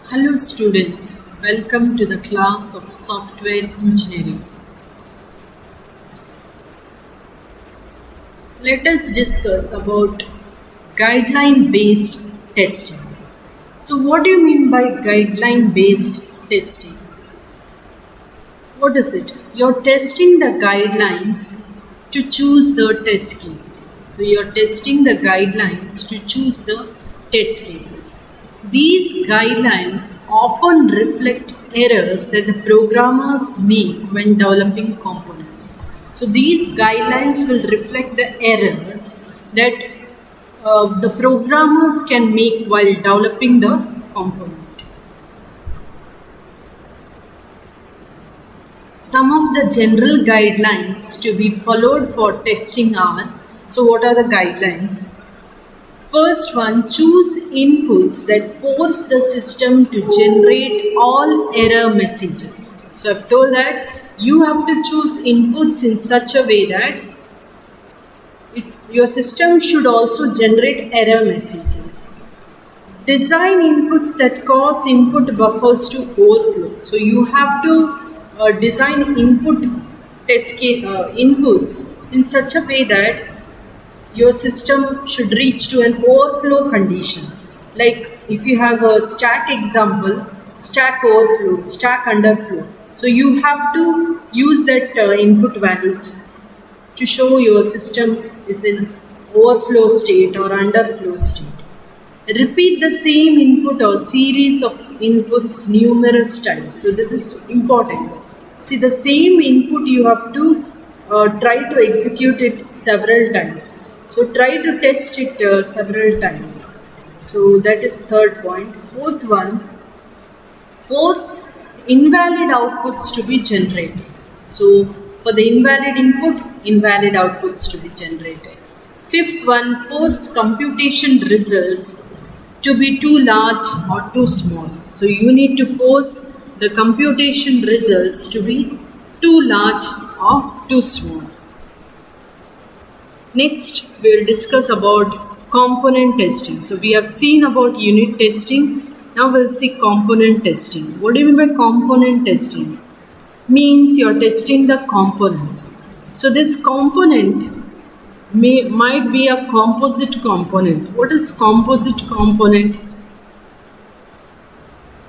Hello students, welcome to the class of software engineering. Let us discuss about guideline based testing. So what do you mean by guideline based testing? What is it? You're testing the guidelines to choose the test cases. So you're testing the guidelines to choose the test cases. These guidelines often reflect errors that the programmers make when developing components. So these guidelines will reflect the errors that the programmers can make while developing the component. Some of the general guidelines to be followed for testing are, so what are the guidelines? First one, choose inputs that force the system to generate all error messages. So I've told that you have to choose inputs in such a way that your system should also generate error messages. Design inputs that cause input buffers to overflow. So you have to design inputs in such a way that your system should reach to an overflow condition. Like if you have a stack example, stack overflow, stack underflow. So you have to use that input values to show your system is in overflow state or underflow state. Repeat the same input or series of inputs numerous times. So this is important. See, the same input you have to try to execute it several times. So try to test it several times. So that is third point. Fourth one, force invalid outputs to be generated. So for the invalid input, invalid outputs to be generated. Fifth one, force computation results to be too large or too small. So you need to force the computation results to be too large or too small. Next, we will discuss about component testing. So we have seen about unit testing. Now we'll see component testing. What do you mean by component testing? Means you're testing the components. So this component might be a composite component. What is composite component?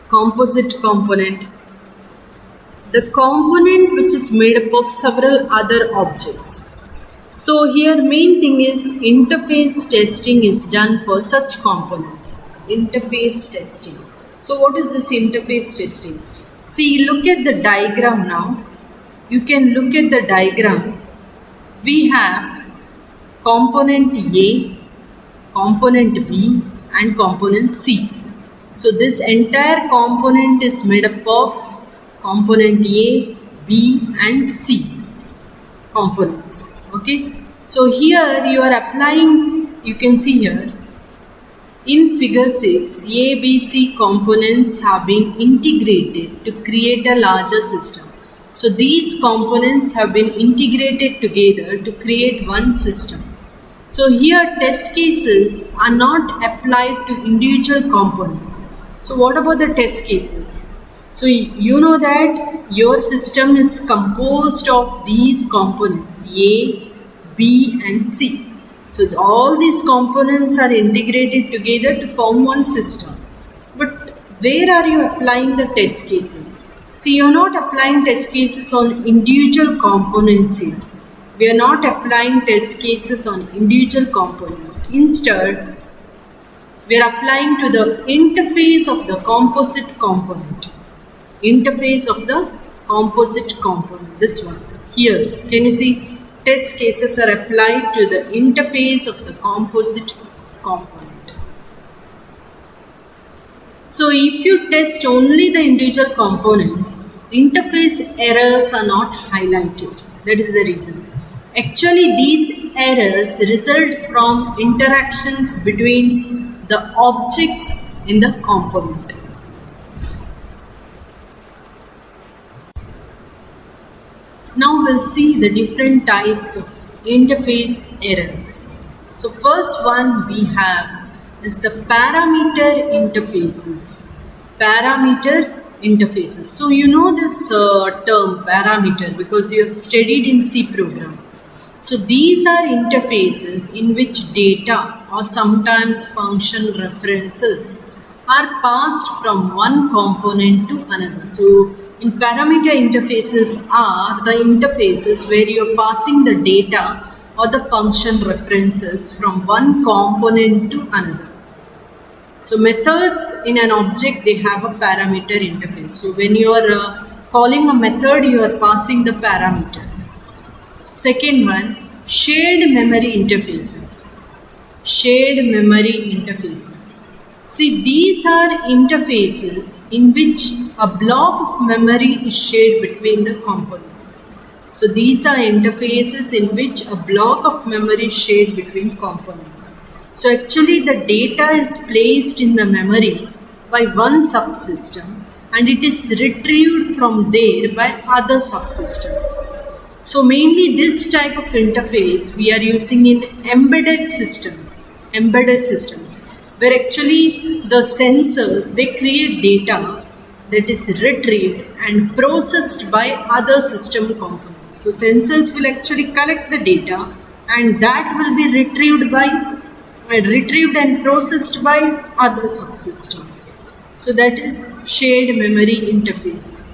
Composite component. The component which is made up of several other objects. So here main thing is interface testing is done for such components. Interface testing. So what is this interface testing? See, look at the diagram now. You can look at the diagram. We have component A, component B and component C. So this entire component is made up of component A, B and C components. Okay, so here you are applying, you can see here in figure 6, A, B, C components have been integrated to create a larger system. So these components have been integrated together to create one system. So here test cases are not applied to individual components. So what about the test cases? So you know that your system is composed of these components A, B and C. So all these components are integrated together to form one system. But where are you applying the test cases? See, you are not applying test cases on individual components here. We are not applying test cases on individual components. Instead, we are applying to the interface of the composite component. Interface of the composite component. This one. Here, can you see? Test cases are applied to the interface of the composite component. So if you test only the individual components, interface errors are not highlighted. That is the reason. Actually, these errors result from interactions between the objects in the component. Now we'll see the different types of interface errors. So first one we have is the parameter interfaces. Parameter interfaces. So you know this term parameter because you have studied in C program. So these are interfaces in which data or sometimes function references are passed from one component to another. So in parameter interfaces are the interfaces where you are passing the data or the function references from one component to another. So methods in an object, they have a parameter interface. So when you are calling a method, you are passing the parameters. Second one, shared memory interfaces. Shared memory interfaces. See, these are interfaces in which a block of memory is shared between the components. So these are interfaces in which a block of memory is shared between components. So actually the data is placed in the memory by one subsystem and it is retrieved from there by other subsystems. So mainly this type of interface we are using in embedded systems where actually the sensors, they create data that is retrieved and processed by other system components. So sensors will actually collect the data and that will be retrieved and processed by other subsystems. So that is shared memory interface.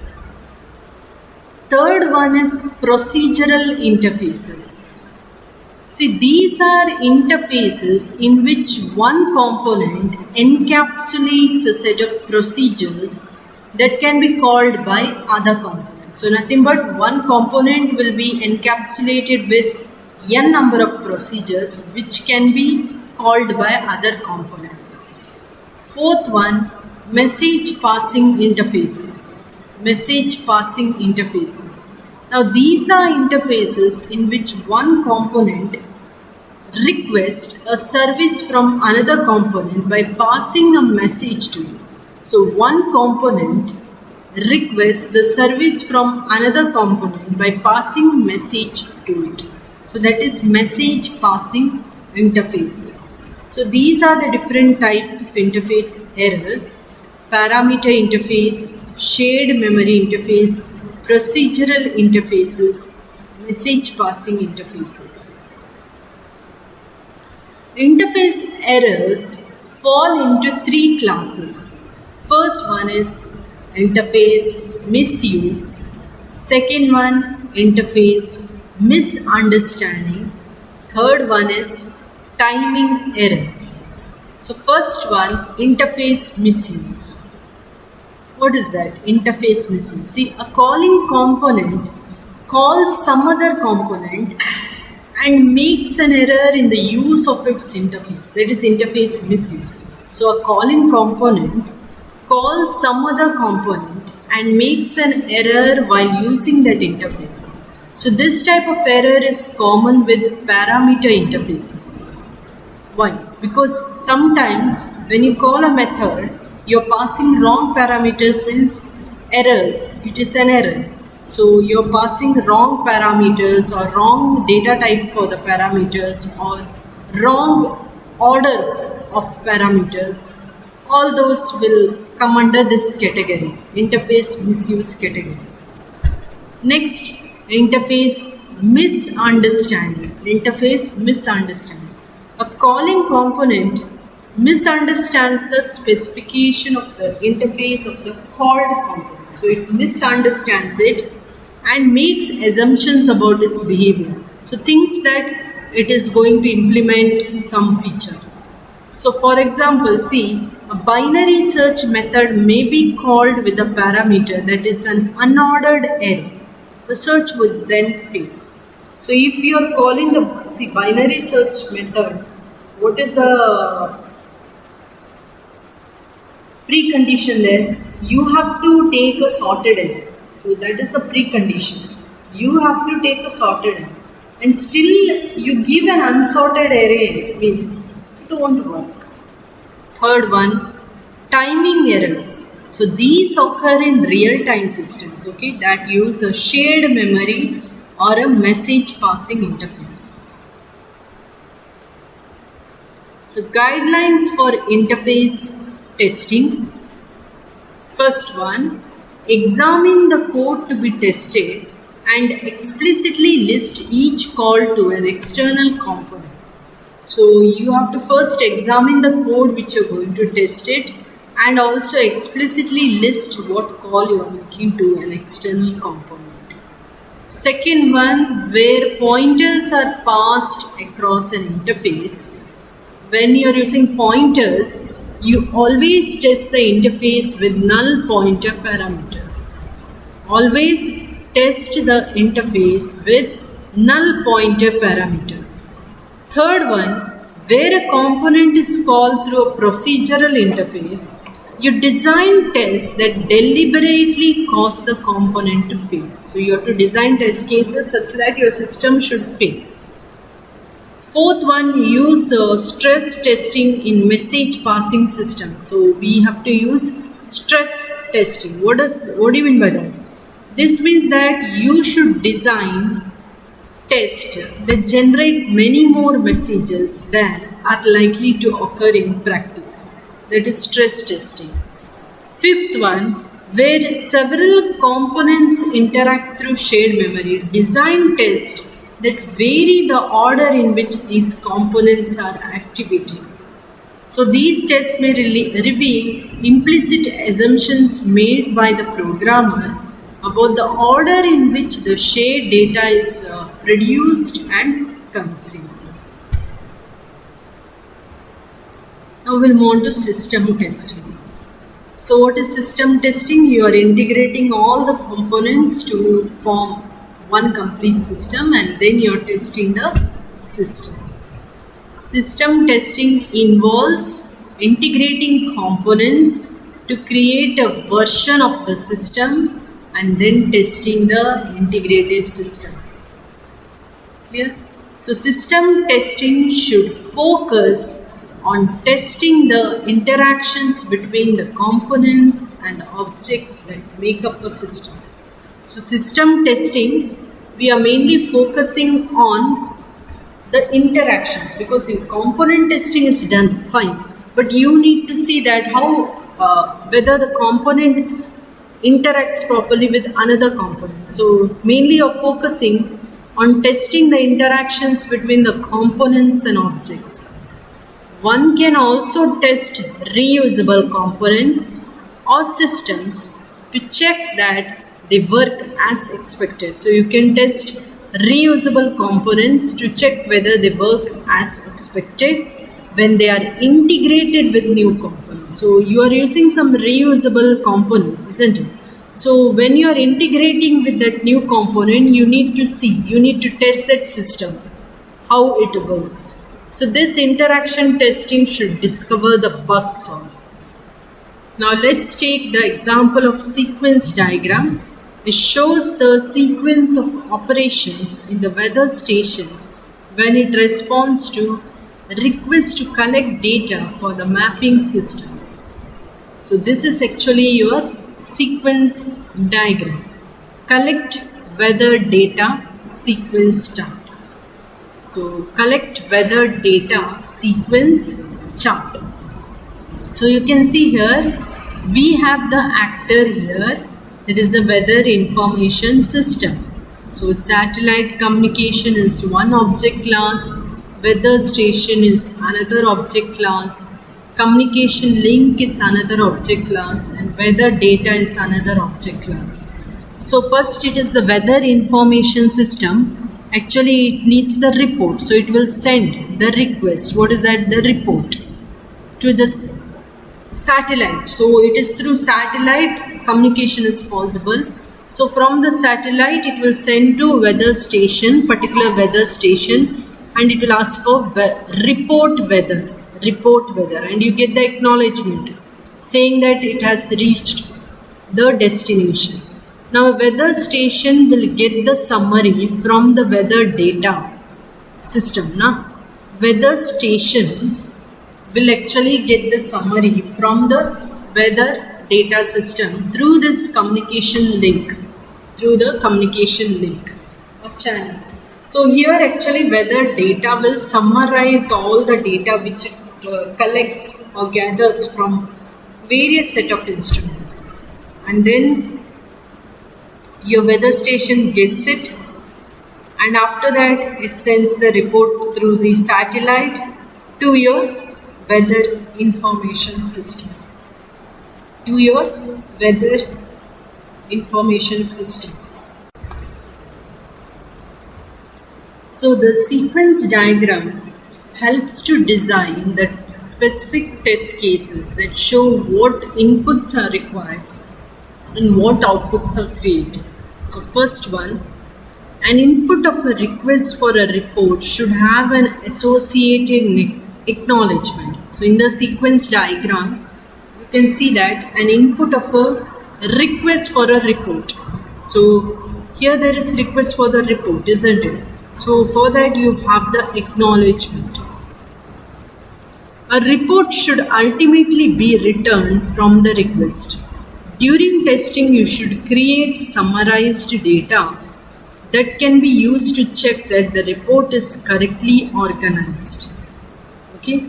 Third one is procedural interfaces. See, these are interfaces in which one component encapsulates a set of procedures that can be called by other components. So nothing but one component will be encapsulated with n number of procedures which can be called by other components. Fourth one, message passing interfaces. Message passing interfaces. Now these are interfaces in which one component requests a service from another component by passing a message to it. So one component requests the service from another component by passing message to it. So that is message passing interfaces. So these are the different types of interface errors: parameter interface, shared memory interface, procedural interfaces, message passing interfaces. Interface errors fall into three classes. First one is interface misuse. Second one, interface misunderstanding. Third one is timing errors. So first one, interface misuse. What is that? Interface misuse. See, a calling component calls some other component and makes an error in the use of its interface. That is interface misuse. So a calling component calls some other component and makes an error while using that interface. So this type of error is common with parameter interfaces. Why? Because sometimes when you call a method, you're passing wrong parameters, means errors. It is an error. So you're passing wrong parameters or wrong data type for the parameters or wrong order of parameters. All those will come under this category, interface misuse category. Next, interface misunderstanding. Interface misunderstanding. A calling component misunderstands the specification of the interface of the called component. So it misunderstands it and makes assumptions about its behavior. So thinks that it is going to implement some feature. So for example, see, a binary search method may be called with a parameter that is an unordered array. The search would then fail. So if you are calling the binary search method, what is the precondition there? You have to take a sorted array. So that is the precondition. You have to take a sorted array. And still you give an unsorted array, means it won't work. Third one, timing errors. So these occur in real-time systems, okay, that use a shared memory or a message passing interface. So guidelines for interface testing. First one, examine the code to be tested and explicitly list each call to an external component. So you have to first examine the code which you're going to test it and also explicitly list what call you are making to an external component. Second one, where pointers are passed across an interface. When you're using pointers, you always test the interface with null pointer parameters. Always test the interface with null pointer parameters. Third one, where a component is called through a procedural interface, you design tests that deliberately cause the component to fail. So you have to design test cases such that your system should fail. Fourth one, use stress testing in message passing systems. So we have to use stress testing. What do you mean by that? This means that you should design tests that generate many more messages than are likely to occur in practice. That is stress testing. Fifth one, where several components interact through shared memory, design tests that vary the order in which these components are activated. So these tests may reveal implicit assumptions made by the programmer about the order in which the shared data is produced and consumed. Now we'll move on to system testing. So what is system testing? You are integrating all the components to form one complete system and then you're testing the system. System testing involves integrating components to create a version of the system and then testing the integrated system. Clear? So system testing should focus on testing the interactions between the components and objects that make up a system. So system testing, we are mainly focusing on the interactions, because in component testing is done fine, but you need to see that how whether the component interacts properly with another component. So mainly you're focusing on testing the interactions between the components and objects. One can also test reusable components or systems to check that they work as expected. So you can test reusable components to check whether they work as expected when they are integrated with new components. So you are using some reusable components, isn't it? So when you are integrating with that new component, you need to test that system, how it works. So this interaction testing should discover the bugs on it. Now let's take the example of sequence diagram. It shows the sequence of operations in the weather station when it responds to a request to collect data for the mapping system. So this is actually your sequence diagram. Collect weather data, sequence chart. So collect weather data, sequence chart. So you can see here we have the actor here, that is the weather information system. So satellite communication is one object class, weather station is another object class, communication link is another object class, and weather data is another object class. So first it is the weather information system. Actually it needs the report, so it will send the request. What is that? The report to the satellite. So it is through satellite communication is possible. So from the satellite it will send to weather station, particular weather station, and it will ask for report weather, and you get the acknowledgement saying that it has reached the destination. Now a weather station will get the summary from the weather data system. Now weather station will actually get the summary from the weather data system through this communication link, or channel. So here actually weather data will summarize all the data which it collects or gathers from various set of instruments. and then your weather station gets it, and after that it sends the report through the satellite to your weather information system. To your weather information system. So the sequence diagram helps to design the specific test cases that show what inputs are required and what outputs are created. So first one, an input of a request for a report should have an associated acknowledgement. So in the sequence diagram, you can see that an input of a request for a report. So here there is request for the report, isn't it? So for that you have the acknowledgement. A report should ultimately be returned from the request. During testing, you should create summarized data that can be used to check that the report is correctly organized. Okay.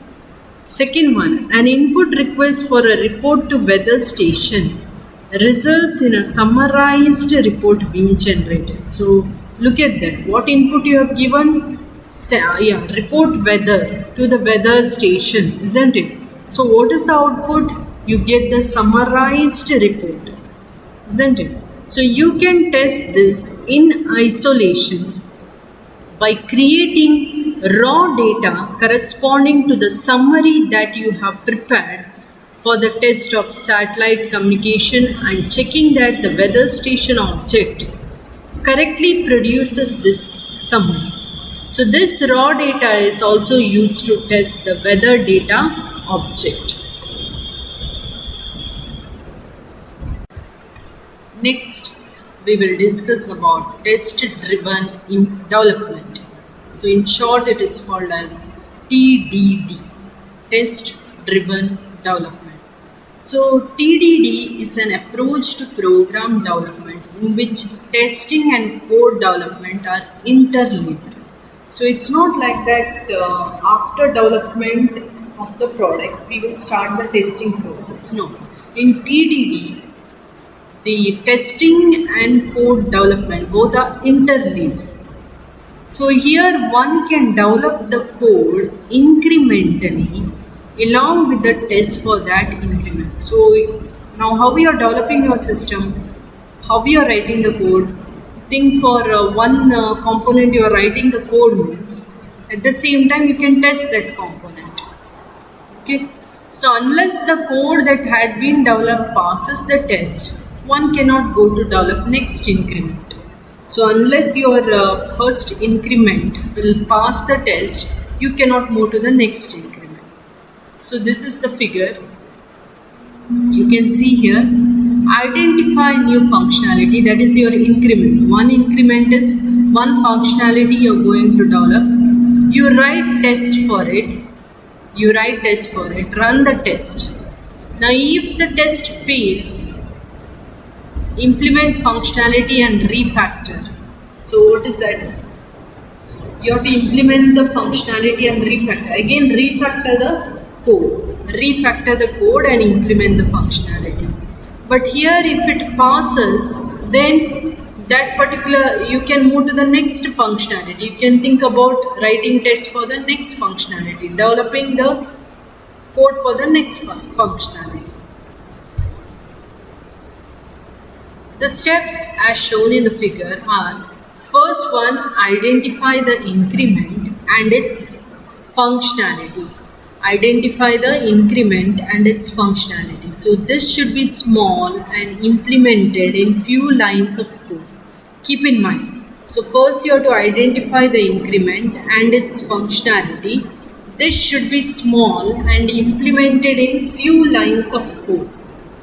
Second one, an input request for a report to weather station results in a summarized report being generated. So look at that. What input you have given? Report weather to the weather station, isn't it? So what is the output? You get the summarized report, isn't it? So you can test this in isolation by creating raw data corresponding to the summary that you have prepared for the test of satellite communication and checking that the weather station object correctly produces this summary. So this raw data is also used to test the weather data object. Next, we will discuss about test-driven development. So in short, it is called as TDD, test-driven development. So TDD is an approach to program development in which testing and code development are interlinked. So it's not like that after development of the product, we will start the testing process. No. In TDD, the testing and code development both are interleaved. So here one can develop the code incrementally along with the test for that increment. So now how you are developing your system, how you are writing the code, think for one component you are writing the code means at the same time you can test that component. Okay. So unless the code that had been developed passes the test, one cannot go to develop next increment. So unless your first increment will pass the test, you cannot move to the next increment. So this is the figure. You can see here, identify new functionality, that is your increment. One increment is one functionality you are going to develop. You write test for it. Run the test. Now if the test fails, implement functionality and refactor. So what is that? You have to implement the functionality and refactor. Again, refactor the code and implement the functionality. But here if it passes, then that particular, you can move to the next functionality. You can think about writing tests for the next functionality, developing the code for the next functionality. The steps as shown in the figure are: first one, identify the increment and its functionality. So this should be small and implemented in few lines of code. Keep in mind. So first you have to identify the increment and its functionality. This should be small and implemented in few lines of code.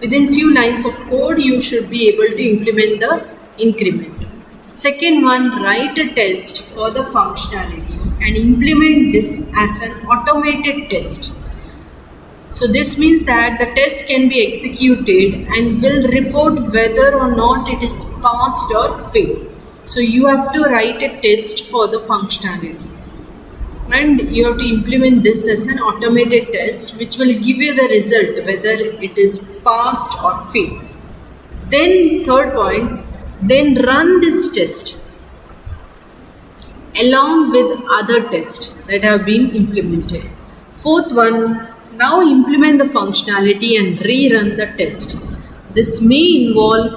Within few lines of code, you should be able to implement the increment. Second one, write a test for the functionality and implement this as an automated test. So this means that the test can be executed and will report whether or not it is passed or failed. So you have to write a test for the functionality. And you have to implement this as an automated test which will give you the result whether it is passed or failed. Then third point, then run this test along with other tests that have been implemented. Fourth one, now implement the functionality and rerun the test. This may involve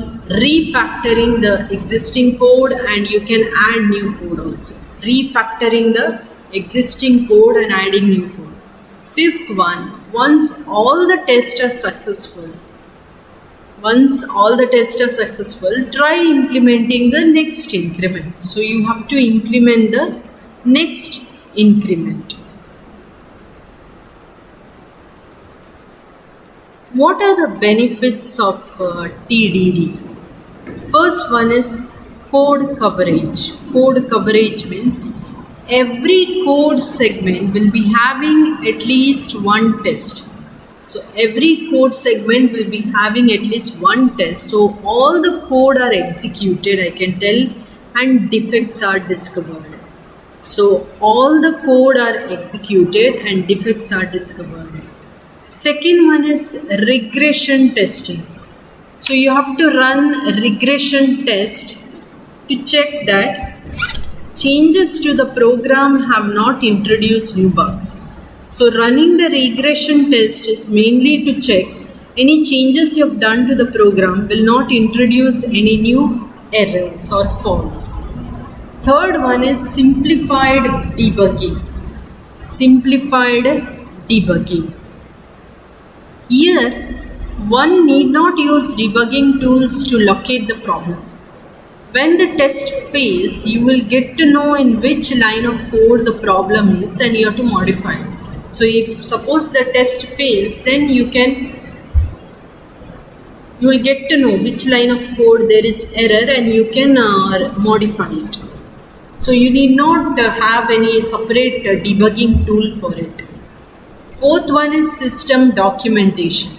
refactoring the existing code, and you can add new code also. Refactoring the existing code and adding new code. Fifth one, once all the tests are successful, try implementing the next increment. So you have to implement the next increment. What are the benefits of TDD? First one is code coverage. Code coverage means every code segment will be having at least one test. So every code segment will be having at least one test. So all the code are executed, I can tell, and defects are discovered. So all the code are executed and defects are discovered. Second one is regression testing. So you have to run a regression test to check that changes to the program have not introduced new bugs. So running the regression test is mainly to check any changes you have done to the program will not introduce any new errors or faults. Third one is simplified debugging. Here, one need not use debugging tools to locate the problem. When the test fails, you will get to know in which line of code the problem is and you have to modify it. So if suppose the test fails, then you will get to know which line of code there is error and you can modify it. So you need not have any separate debugging tool for it. Fourth one is system documentation.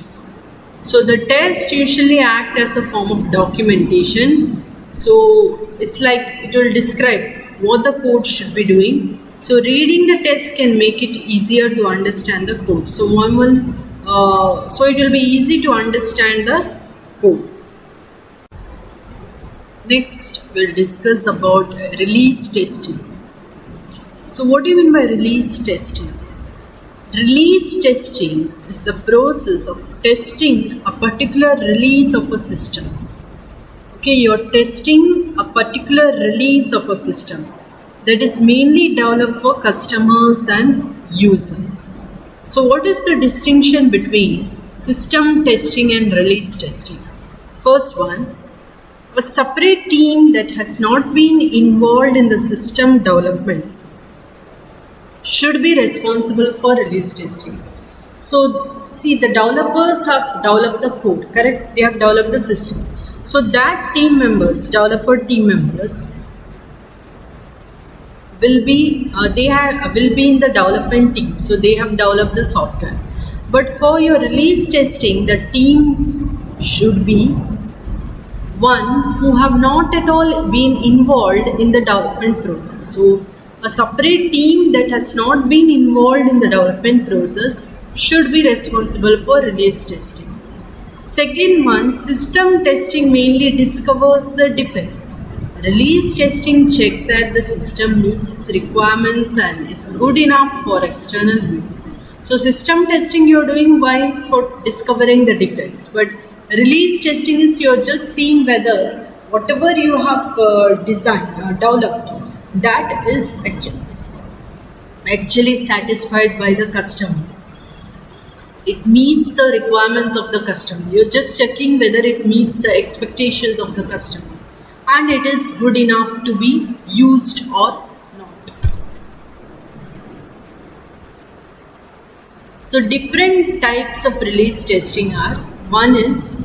So the test usually act as a form of documentation. So it's like it will describe what the code should be doing. So reading the test can make it easier to understand the code. So so it will be easy to understand the code. Next, we'll discuss about release testing. So what do you mean by release testing? Release testing is the process of testing a particular release of a system. Okay, you're testing a particular release of a system that is mainly developed for customers and users. So what is the distinction between system testing and release testing? First one, a separate team that has not been involved in the system development should be responsible for release testing. So see, the developers have developed the code, correct? They have developed the system. So that developer team members will be in the development team. So they have developed the software. But for your release testing, the team should be one who have not at all been involved in the development process. So a separate team that has not been involved in the development process should be responsible for release testing. Second one, system testing mainly discovers the defects. Release testing checks that the system meets its requirements and is good enough for external use. So system testing you're doing for discovering the defects, but release testing is you're just seeing whether whatever you have developed, that is actually satisfied by the customer. It meets the requirements of the customer. You're just checking whether it meets the expectations of the customer and it is good enough to be used or not. So different types of release testing are, one is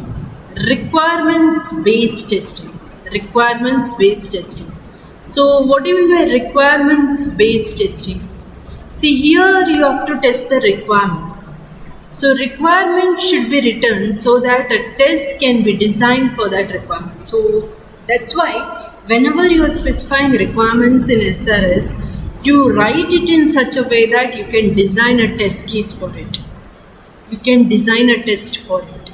requirements-based testing. So what do you mean by requirements-based testing? See, here you have to test the requirements. So requirement should be written so that a test can be designed for that requirement. So that's why whenever you are specifying requirements in SRS, you write it in such a way that you can design a test case for it. You can design a test for it.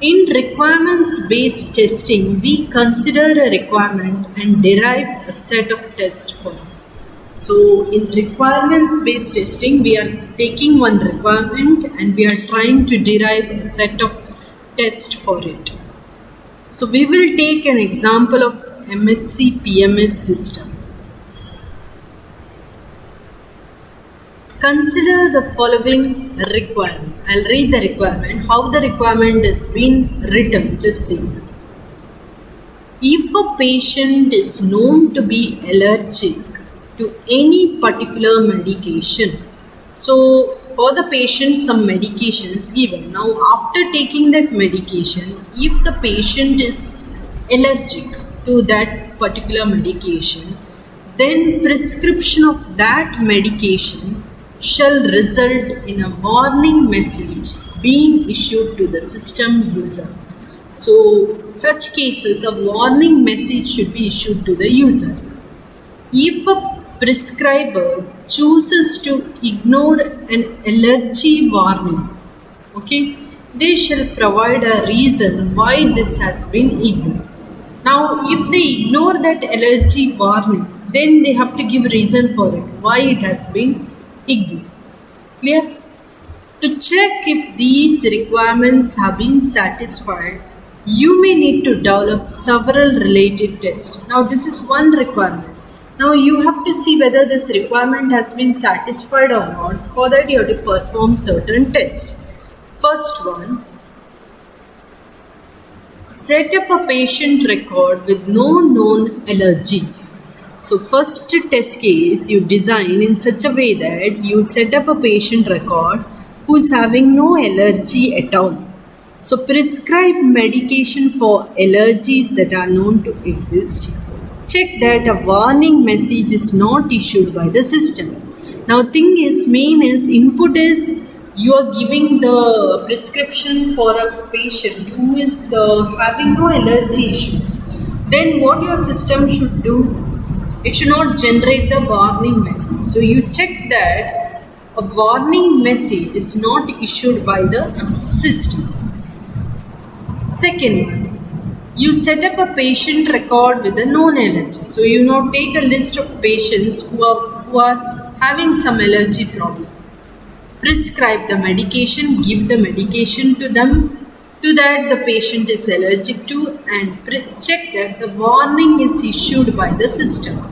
In requirements based testing, we consider a requirement and derive a set of tests for it. So in requirements based testing, we are taking one requirement and we are trying to derive a set of tests for it. So we will take an example of MHC PMS system. Consider the following requirement. I'll read the requirement. How the requirement has been written, just see. If a patient is known to be allergic to any particular medication, so for the patient some medication is given. Now after taking that medication, if the patient is allergic to that particular medication, then prescription of that medication shall result in a warning message being issued to the system user. So such cases, a warning message should be issued to the user. If a prescriber chooses to ignore an allergy warning, okay, they shall provide a reason why this has been ignored. Now if they ignore that allergy warning, then they have to give reason for it, why it has been ignored. Clear? To check if these requirements have been satisfied, you may need to develop several related tests. Now this is one requirement. Now you have to see whether this requirement has been satisfied or not. For that you have to perform certain tests. First one, set up a patient record with no known allergies. So first test case you design in such a way that you set up a patient record who is having no allergy at all. So prescribe medication for allergies that are known to exist. Check that a warning message is not issued by the system. Now thing is, main is input is you are giving the prescription for a patient who is having no allergy issues. Then what your system should do? It should not generate the warning message. So you check that a warning message is not issued by the system. Second one, you set up a patient record with a known allergy. So you now take a list of patients who are having some allergy problem. Prescribe the medication, give the medication to them, to that the patient is allergic to, and check that the warning is issued by the system.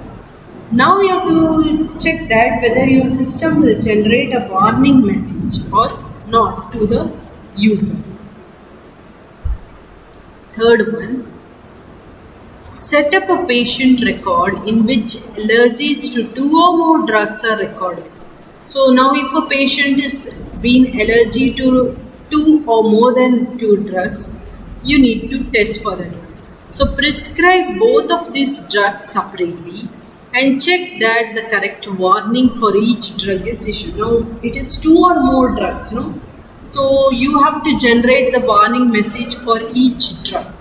Now you have to check that whether your system will generate a warning message or not to the user. Third one, set up a patient record in which allergies to 2 or more drugs are recorded. So now if a patient is being allergic to 2 or more than 2 drugs, you need to test for that. So prescribe both of these drugs separately and check that the correct warning for each drug is issued. Now it is 2 or more drugs, no? So you have to generate the warning message for each drug.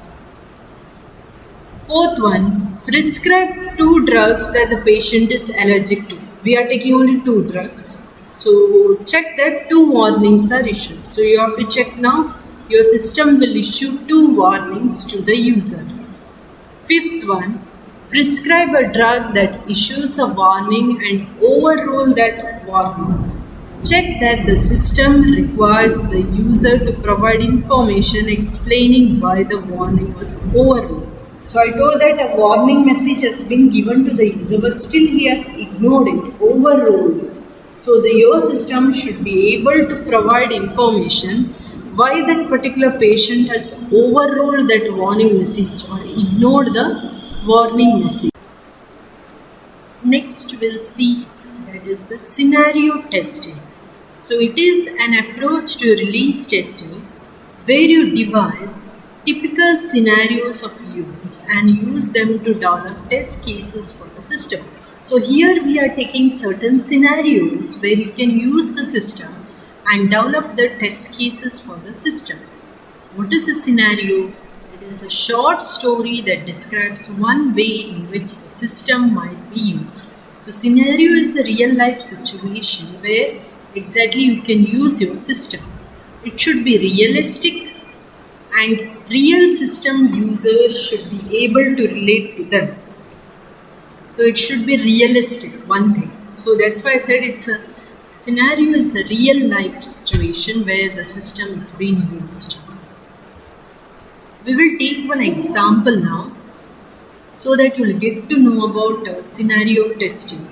Fourth one, prescribe 2 drugs that the patient is allergic to. We are taking only 2 drugs. So check that 2 warnings are issued. So you have to check now, your system will issue 2 warnings to the user. Fifth one, prescribe a drug that issues a warning and overrule that warning. Check that the system requires the user to provide information explaining why the warning was overruled. So I told that a warning message has been given to the user, but still he has ignored it, overruled it. So your system should be able to provide information why that particular patient has overruled that warning message or ignored the warning message. Next we'll see that is the scenario testing. So it is an approach to release testing where you devise typical scenarios of use and use them to develop test cases for the system. So here we are taking certain scenarios where you can use the system and develop the test cases for the system. What is a scenario? It is a short story that describes one way in which the system might be used. So scenario is a real life situation where exactly you can use your system. It should be realistic and real system users should be able to relate to them. So it should be realistic, one thing. So that's why I said it's a scenario is a real life situation where the system is being used. We will take one example now so that you will get to know about scenario testing.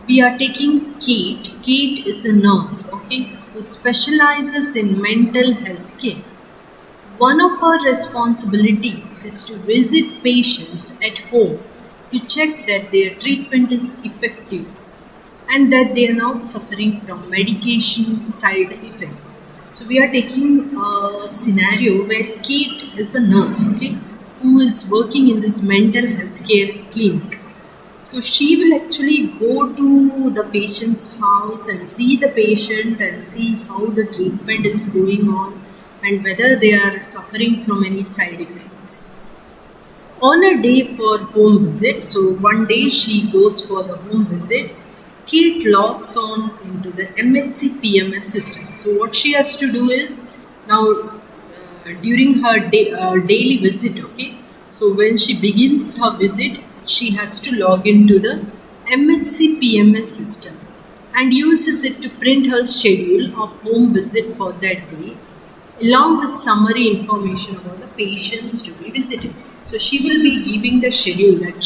We are taking Kate. Kate is a nurse, okay, who specializes in mental health care. One of her responsibilities is to visit patients at home to check that their treatment is effective and that they are not suffering from medication side effects. So we are taking a scenario where Kate is a nurse, okay, who is working in this mental health care clinic. So she will actually go to the patient's house and see the patient and see how the treatment is going on and whether they are suffering from any side effects. On a day for home visit, so one day she goes for the home visit, Kate logs on into the MHC PMS system. So what she has to do is now during her daily visit, okay. So when she begins her visit, she has to log into the MHC PMS system and uses it to print her schedule of home visit for that day along with summary information about the patients to be visited. So she will be giving the schedule that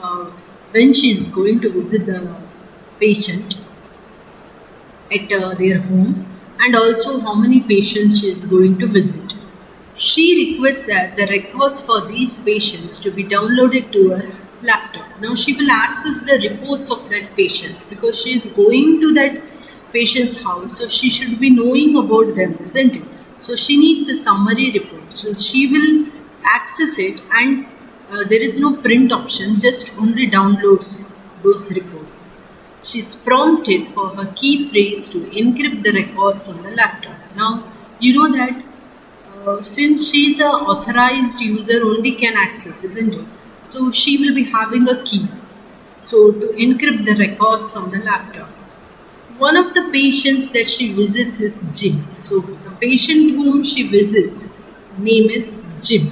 uh, when she is going to visit the patient at their home and also how many patients she is going to visit. She requests that the records for these patients to be downloaded to her laptop. Now she will access the reports of that patients because she is going to that patient's house, so she should be knowing about them, isn't it? So she needs a summary report. So she will access it, and there is no print option, just only downloads those reports. She's prompted for her key phrase to encrypt the records on the laptop. Now, you know that since she's a authorized user only can access, isn't it? So she will be having a key. So to encrypt the records on the laptop. One of the patients that she visits is Jim. So the patient whom she visits name is Jim.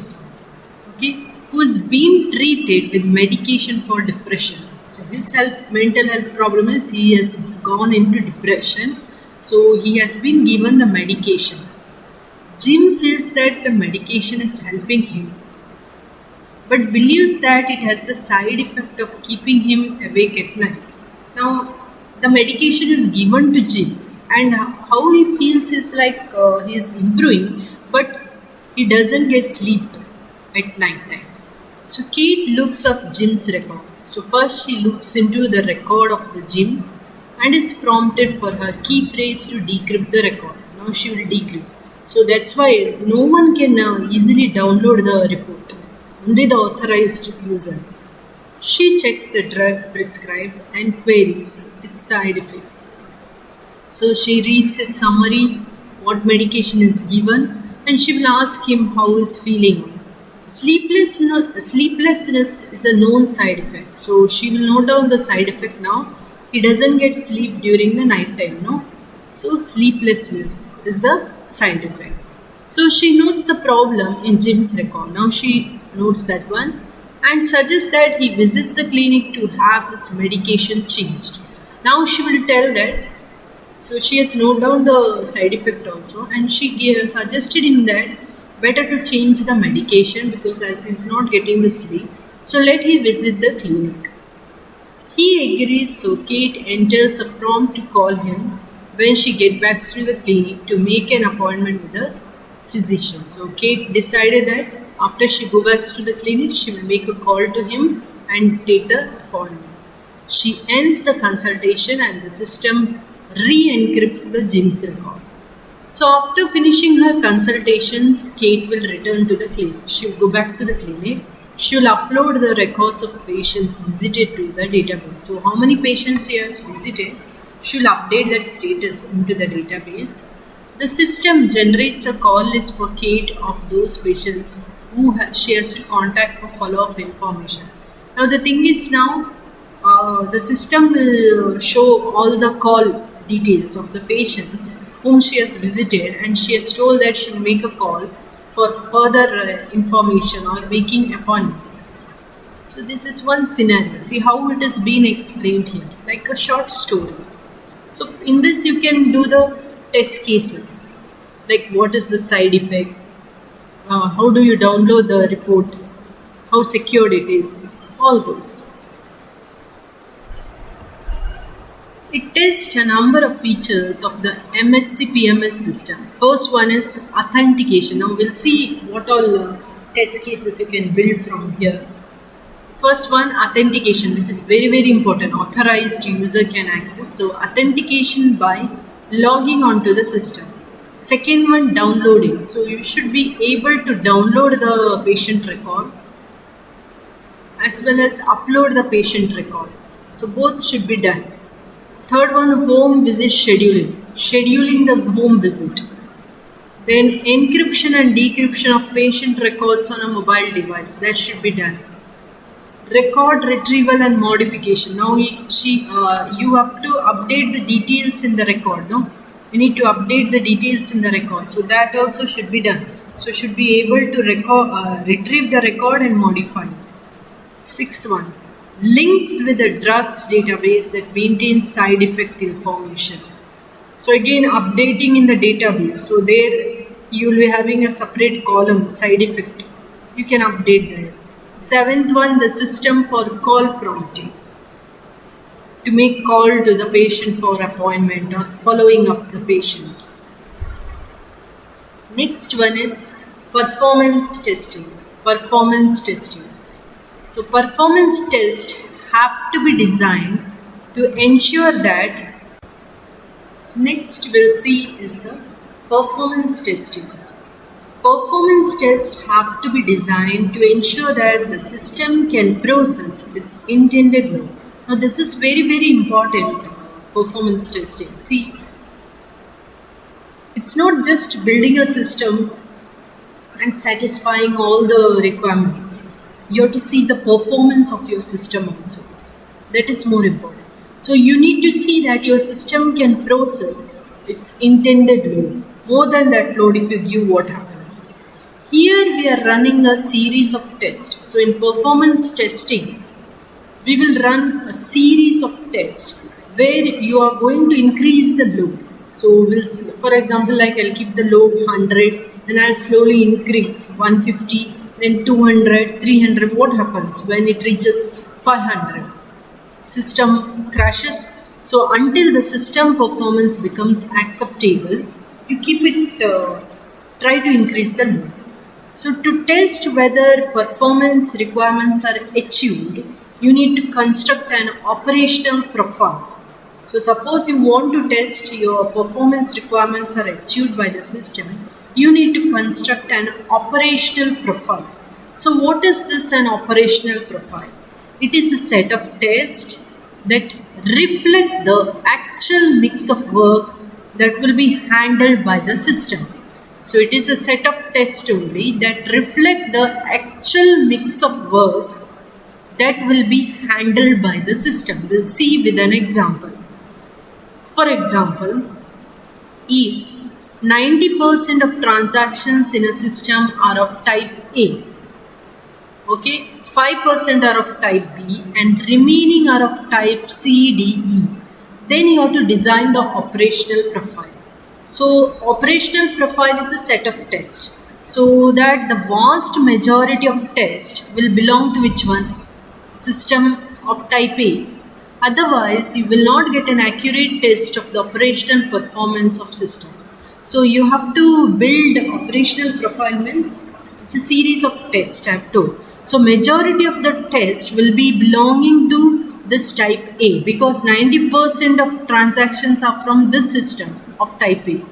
Okay, who is being treated with medication for depression. So his mental health problem is he has gone into depression. So he has been given the medication. Jim feels that the medication is helping him, but believes that it has the side effect of keeping him awake at night. Now, the medication is given to Jim, and how he feels is like he is improving, but he doesn't get sleep at night time. So, Kate looks up Jim's record. So, first she looks into the record of the Jim and is prompted for her key phrase to decrypt the record. Now, she will decrypt. So that's why no one can easily download the report, only the authorized user. She checks the drug prescribed and queries its side effects. So she reads its summary, what medication is given, and she will ask him how he's feeling. Sleeplessness is a known side effect. So she will note down the side effect now. He doesn't get sleep during the night time, no? So sleeplessness is the side effect. So she notes the problem in Jim's record. Now she notes that one and suggests that he visits the clinic to have his medication changed. Now she will tell that. So she has noted down the side effect also, and she suggested him that better to change the medication because as he's not getting the sleep, so let he visit the clinic. He agrees, so Kate enters a prompt to call him when she gets back to the clinic to make an appointment with the physician. So Kate decided that after she goes back to the clinic, she will make a call to him and take the appointment. She ends the consultation and the system re-encrypts the Jim's record. So after finishing her consultations, Kate will return to the clinic. She will go back to the clinic. She will upload the records of patients visited to the database. So how many patients she has visited, she will update that status into the database. The system generates a call list for Kate of those patients who she has to contact for follow-up information. Now the thing is now, the system will show all the call details of the patients whom she has visited, and she has told that she'll make a call for further information or making appointments. So this is one scenario. See how it has been explained here, like a short story. So in this you can do the test cases, like what is the side effect, how do you download the report, how secured it is, all those. It tests a number of features of the MHC PMS system. First one is authentication. Now we'll see what all test cases you can build from here. First one, authentication, which is very important. Authorized user can access. So authentication by logging onto the system. Second one, downloading. So you should be able to download the patient record as well as upload the patient record. So both should be done. Third one, home visit scheduling. Scheduling the home visit. Then encryption and decryption of patient records on a mobile device. That should be done. Record retrieval and modification. Now you have to update the details in the record. No, you need to update the details in the record. So that also should be done. So should be able to retrieve the record and modify. Sixth one, links with the drugs database that maintains side effect information. So again, updating in the database. So there you will be having a separate column, side effect. You can update there. Seventh one, the system for call prompting. To make call to the patient for appointment or following up the patient. Next one is performance testing. Performance testing. So performance tests have to be designed to ensure that. Next we'll see is the performance testing. Performance tests have to be designed to ensure that the system can process its intended load. Now this is very important, performance testing. See, it's not just building a system and satisfying all the requirements. You have to see the performance of your system also. That is more important. So you need to see that your system can process its intended load. More than that load, if you give, what happens? Here we are running a series of tests. So in performance testing, we will run a series of tests where you are going to increase the load. So for example, like I'll keep the load 100, then I'll slowly increase 150, then 200, 300. What happens when it reaches 500? System crashes. So until the system performance becomes acceptable, you keep it, try to increase the load. So to test whether performance requirements are achieved, you need to construct an operational profile. So suppose you want to test your performance requirements are achieved by the system, you need to construct an operational profile. So what is this, an operational profile? It is a set of tests that reflect the actual mix of work that will be handled by the system. So it is a set of tests only that reflect the actual mix of work that will be handled by the system. We'll see with an example. For example, if 90% of transactions in a system are of type A, okay, 5% are of type B and remaining are of type C, D, E, then you have to design the operational profile. So operational profile is a set of tests, so that the vast majority of tests will belong to which one? System of type A. Otherwise, you will not get an accurate test of the operational performance of system. So you have to build operational profile, means it's a series of tests I have told. So majority of the test will be belonging to this type A because 90% of transactions are from this system of type A.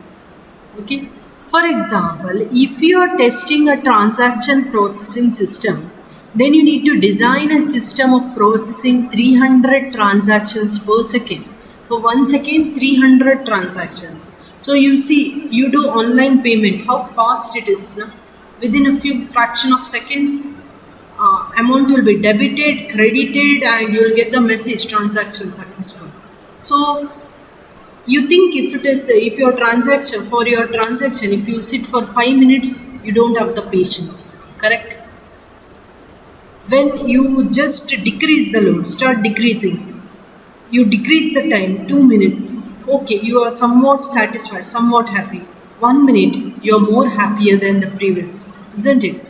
Okay. For example, if you are testing a transaction processing system, then you need to design a system of processing 300 transactions per second. For 1 second, 300 transactions. So you see, you do online payment, how fast it is. No? Within a few fraction of seconds, amount will be debited, credited, and you will get the message transaction successful. So You think if your transaction, if you sit for 5 minutes, you don't have the patience, correct? When you just decrease the load, start decreasing, you decrease the time 2 minutes, okay, you are somewhat satisfied, somewhat happy. 1 minute, you're more happier than the previous, isn't it?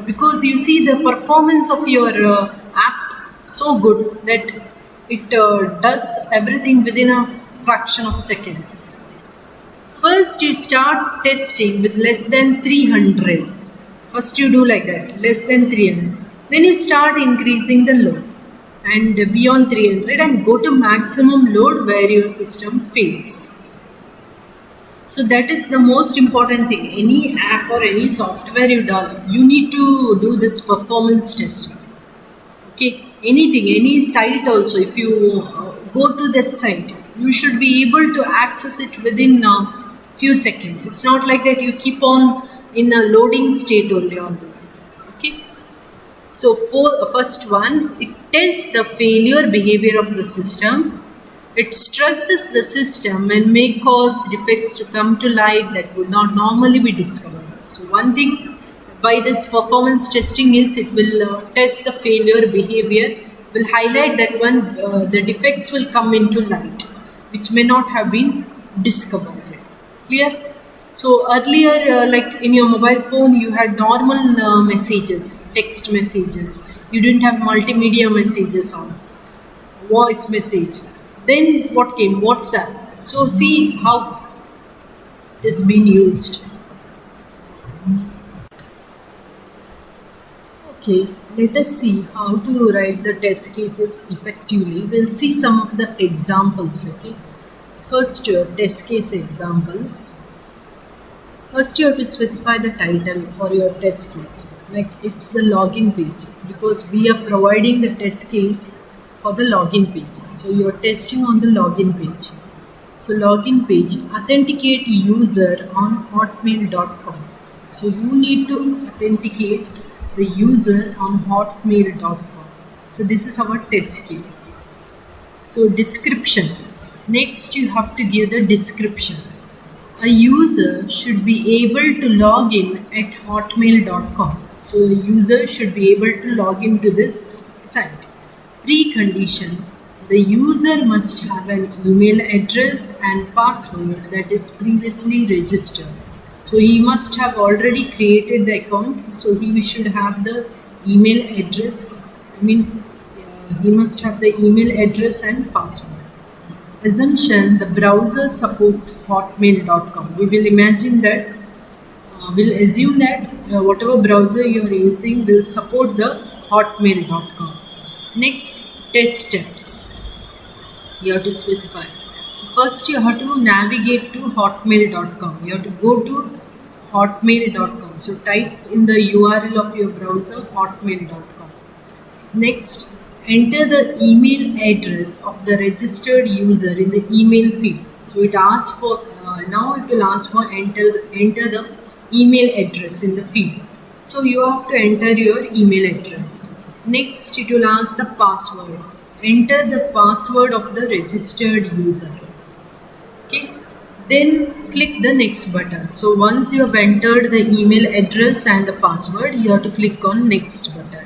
Because you see the performance of your app so good that it does everything within a fraction of seconds. First, you start testing with less than 300. First, you do like that, less than 300. Then you start increasing the load and beyond 300 and go to maximum load where your system fails. So that is the most important thing. Any app or any software you develop, you need to do this performance testing. Okay, anything, any site also, if you go to that site, you should be able to access it within a few seconds. It's not like that you keep on in a loading state only always. Okay. So for first one, it tests the failure behavior of the system. It stresses the system and may cause defects to come to light that would not normally be discovered. So one thing by this performance testing is it will test the failure behavior, will highlight that the defects will come into light which may not have been discovered. Clear? So earlier, like in your mobile phone, you had normal messages, text messages. You didn't have multimedia messages on, voice message. Then what came? WhatsApp. So see how it's been used. Okay, let us see how to write the test cases effectively. We'll see some of the examples. Okay, first your test case example. First, you have to specify the title for your test case. Like it's the login page because we are providing the test case for the login page. So you are testing on the login page. So login page, authenticate user on hotmail.com. So you need to authenticate the user on hotmail.com. So this is our test case. So description. Next, you have to give the description. A user should be able to log in at hotmail.com. So a user should be able to log into this site. Precondition. The user must have an email address and password that is previously registered. So he must have already created the account. So he should have the email address. He must have the email address and password. Assumption, the browser supports hotmail.com. We will imagine that, we'll assume that whatever browser you are using will support the hotmail.com. Next, test steps. You have to specify. So first you have to navigate to hotmail.com. You have to go to hotmail.com. So type in the URL of your browser hotmail.com. Next, enter the email address of the registered user in the email field. So it asks for now it will ask for enter the email address in the field. So you have to enter your email address. Next, it will ask the password. Enter the password of the registered user. Okay. Then click the next button. So once you have entered the email address and the password, you have to click on next button.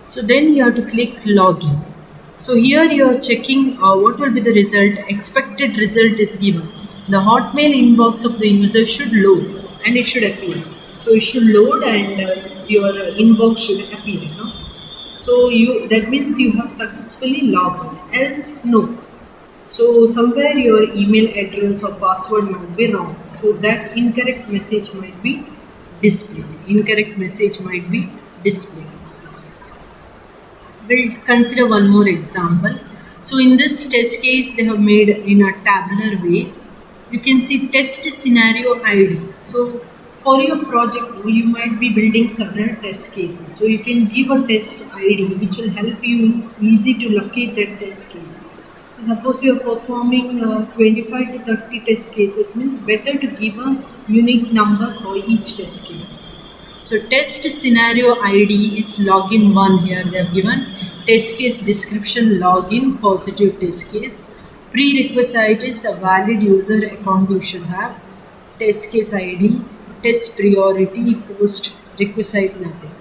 So then you have to click login. So here you are checking what will be the result. Expected result is given. The Hotmail inbox of the user should load and it should appear. So it should load and your inbox should appear. No? So that means you have successfully logged in. Else no. So somewhere your email address or password might be wrong. So that incorrect message might be displayed. We'll consider one more example. So in this test case, they have made in a tabular way. You can see test scenario ID. So for your project, you might be building several test cases. So you can give a test ID which will help you easy to locate that test case. So suppose you are performing 25 to 30 test cases, means better to give a unique number for each test case. So test scenario ID is login 1 here they have given. Test case description login positive test case. Prerequisite is a valid user account you should have, test case ID, test priority, post requisite nothing.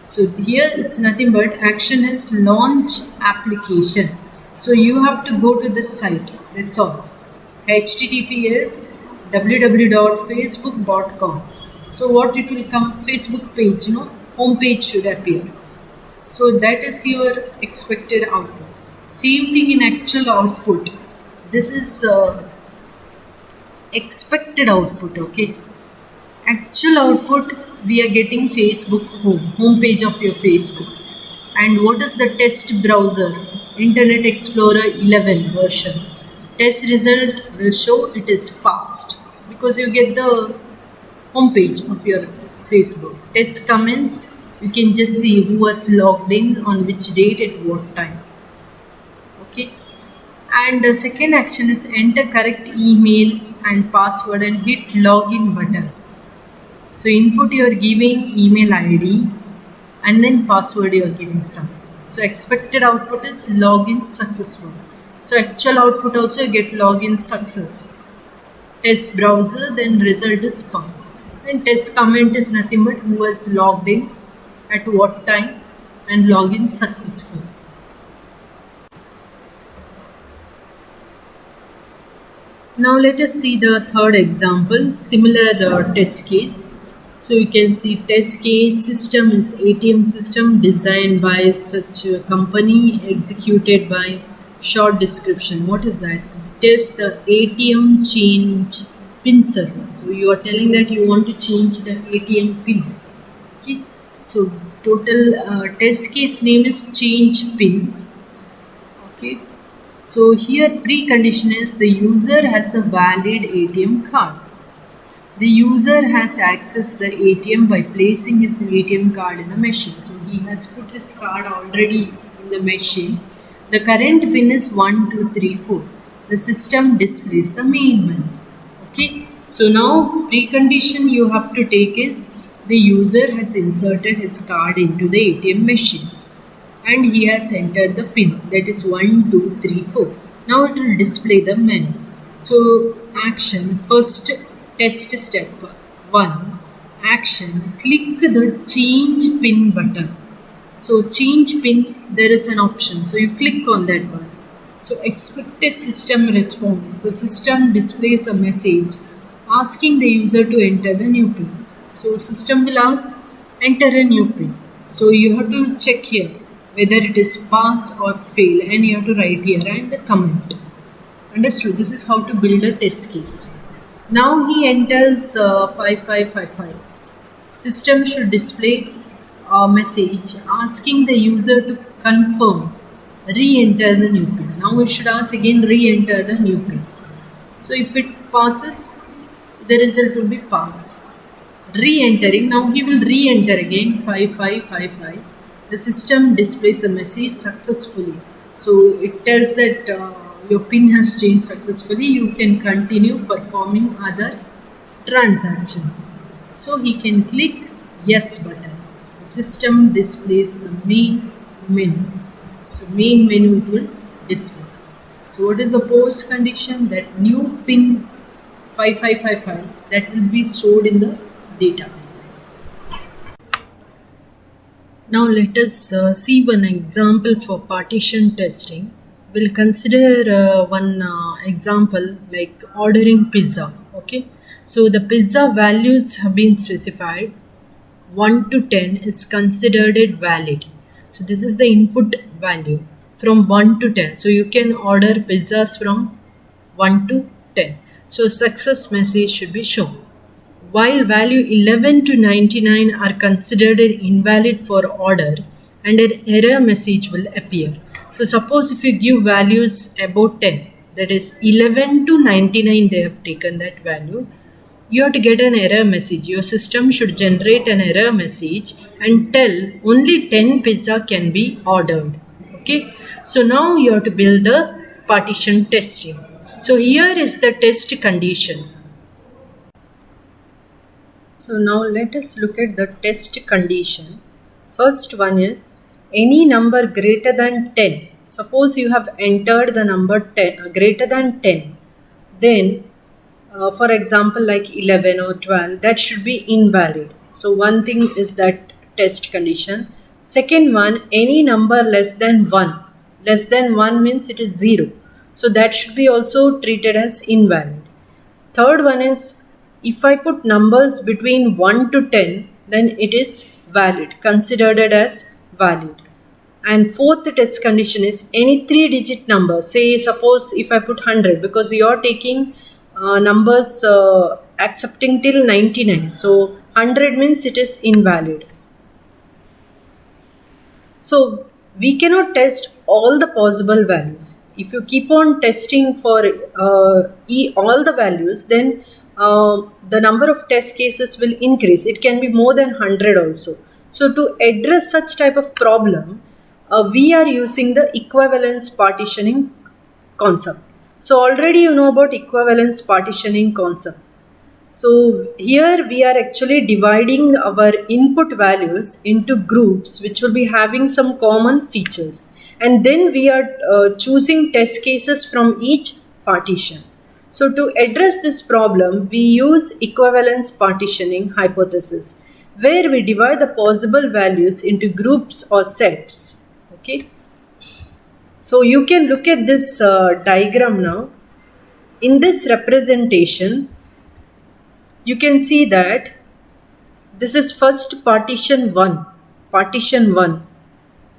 So here it's nothing but action is launch application. So you have to go to this site, that's all. HTTPS www.facebook.com. So what it will come, Facebook page, home page should appear. So that is your expected output. Same thing in actual output. This is expected output, okay. Actual output, we are getting Facebook home page of your Facebook. And what is the test browser? Internet Explorer 11 version. Test result will show it is passed because you get the home page of your Facebook. Test comments, you can just see who was logged in, on which date, at what time. Okay. And the second action is enter correct email and password and hit login button. So input you are giving email ID and then password you are giving some. So expected output is login successful. So actual output also you get login success. Test browser, then result is pass. And test comment is nothing but who was logged in, at what time, and login successful. Now let us see the third example, similar test case. So you can see test case system is ATM system designed by such a company, executed by short description. What is that? Test the ATM change pin service. So you are telling that you want to change the ATM pin. Okay. So total test case name is change pin. Okay. So here precondition is the user has a valid ATM card. The user has accessed the ATM by placing his ATM card in the machine. So he has put his card already in the machine. The current pin is 1234. The system displays the main menu. Okay. So now precondition you have to take is the user has inserted his card into the ATM machine. And he has entered the pin, that is 1234. Now it will display the menu. So action, first test step 1, action, click the change pin button. So change pin, there is an option, so you click on that one. So expected system response, the system displays a message asking the user to enter the new pin. So system will ask enter a new pin. So you have to check here whether it is pass or fail, and you have to write here and the comment. Understood? This is how to build a test case. Now he enters 5555. System should display a message asking the user to confirm, re-enter the new pin. Now it should ask again re-enter the new pin. So if it passes, the result will be pass. Re-entering, now he will re-enter again 5555. The system displays a message successfully. So it tells that your pin has changed successfully. You can continue performing other transactions. So he can click yes button. The system displays the main menu. So main menu it will display. So what is the post condition? That new pin 5555 that will be stored in the database. Now let us see one example for partition testing. We'll consider one example like ordering pizza. Okay, so the pizza values have been specified. 1 to 10 is considered valid. So this is the input value from 1 to 10. So you can order pizzas from 1 to 10. So a success message should be shown. While value 11 to 99 are considered invalid for order, and an error message will appear. So suppose if you give values about 10, that is 11 to 99 they have taken that value, you have to get an error message. Your system should generate an error message and tell only 10 pizza can be ordered. Okay, so now you have to build the partition testing. So here is the test condition. So now let us look at the test condition. First one is any number greater than 10. Suppose you have entered the number 10, greater than 10, then for example like 11 or 12, that should be invalid. So one thing is that test condition. Second one, any number less than 1. Less than 1 means it is 0. So that should be also treated as invalid. Third one is, if I put numbers between 1 to 10, then it is valid, considered it as valid. And fourth test condition is any 3-digit number. Say suppose if I put 100, because you are taking numbers accepting till 99. So 100 means it is invalid. So we cannot test all the possible values. If you keep on testing for all the values, then the number of test cases will increase. It can be more than 100 also. So to address such type of problem, we are using the equivalence partitioning concept. So already you know about equivalence partitioning concept. So here we are actually dividing our input values into groups which will be having some common features, and then we are choosing test cases from each partition. So to address this problem, we use equivalence partitioning hypothesis, where we divide the possible values into groups or sets. Okay. So you can look at this diagram now. In this representation, you can see that this is first partition 1. Partition 1.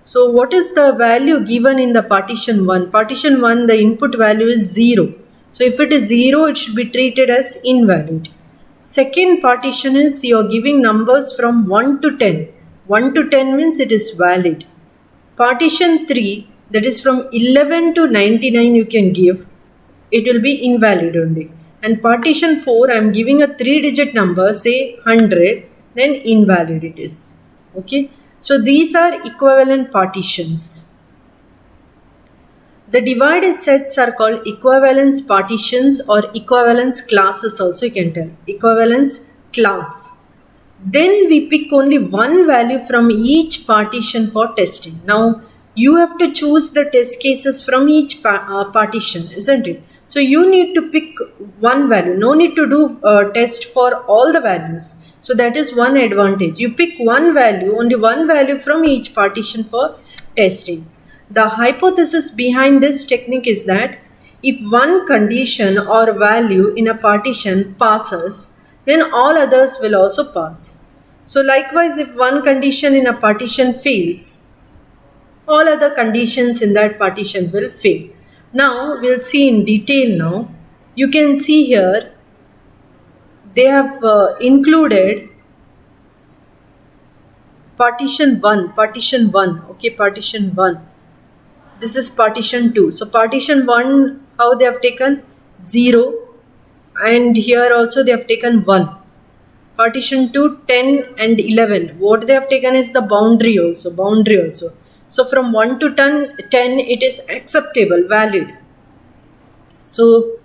So what is the value given in the partition 1? Partition 1, the input value is 0. So if it is 0, it should be treated as invalid. Second partition is you are giving numbers from 1 to 10. 1 to 10 means it is valid. Partition 3, that is from 11 to 99 you can give. It will be invalid only. And partition 4, I am giving a 3-digit number, say 100, then invalid it is. Okay. So these are equivalent partitions. The divided sets are called equivalence partitions or equivalence classes also, you can tell. Equivalence class. Then we pick only one value from each partition for testing. Now you have to choose the test cases from each partition, isn't it? So you need to pick one value. No need to do test for all the values. So that is one advantage. You pick one value, only one value from each partition for testing. The hypothesis behind this technique is that if one condition or value in a partition passes, then all others will also pass. So likewise, if one condition in a partition fails, all other conditions in that partition will fail. Now we'll see in detail now. You can see here they have included partition 1, okay, partition 1. This is partition 2. So partition 1, how they have taken 0, and here also they have taken 1. Partition 2, 10 and 11. What they have taken is the boundary also. So from 1 to 10, it is acceptable, valid. So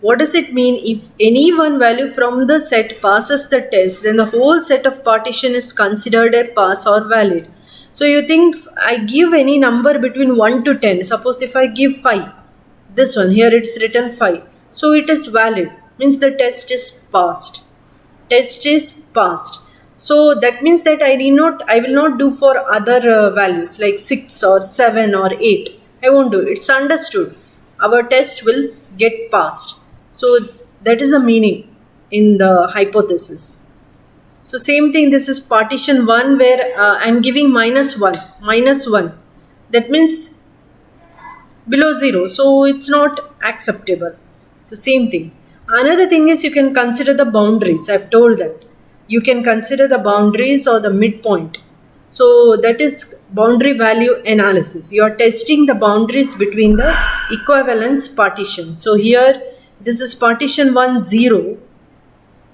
what does it mean? If any one value from the set passes the test, then the whole set of partition is considered a pass or valid. So you think I give any number between 1 to 10. Suppose if I give 5, this one here it's written 5. So it is valid, means the test is passed. Test is passed. So that means that I will not do for other values like 6 or 7 or 8. I won't do it. It's understood. Our test will get passed. So that is the meaning in the hypothesis. So same thing, this is partition 1 where I am giving -1. That means below 0. So it's not acceptable. So same thing. Another thing is you can consider the boundaries. I've told that. You can consider the boundaries or the midpoint. So that is boundary value analysis. You are testing the boundaries between the equivalence partitions. So here this is partition 1, 0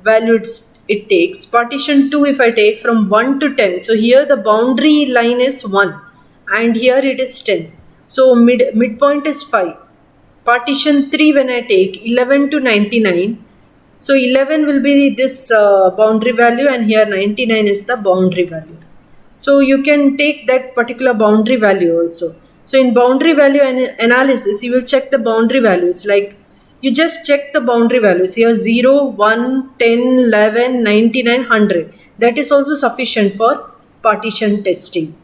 value it takes. Partition 2 if I take from 1 to 10. So here the boundary line is 1 and here it is 10. So midpoint is 5. Partition 3 when I take 11 to 99. So 11 will be this boundary value and here 99 is the boundary value. So you can take that particular boundary value also. So in boundary value analysis, you will check the boundary values, like you just check the boundary values here 0, 1, 10, 11, 99, 100. That is also sufficient for partition testing.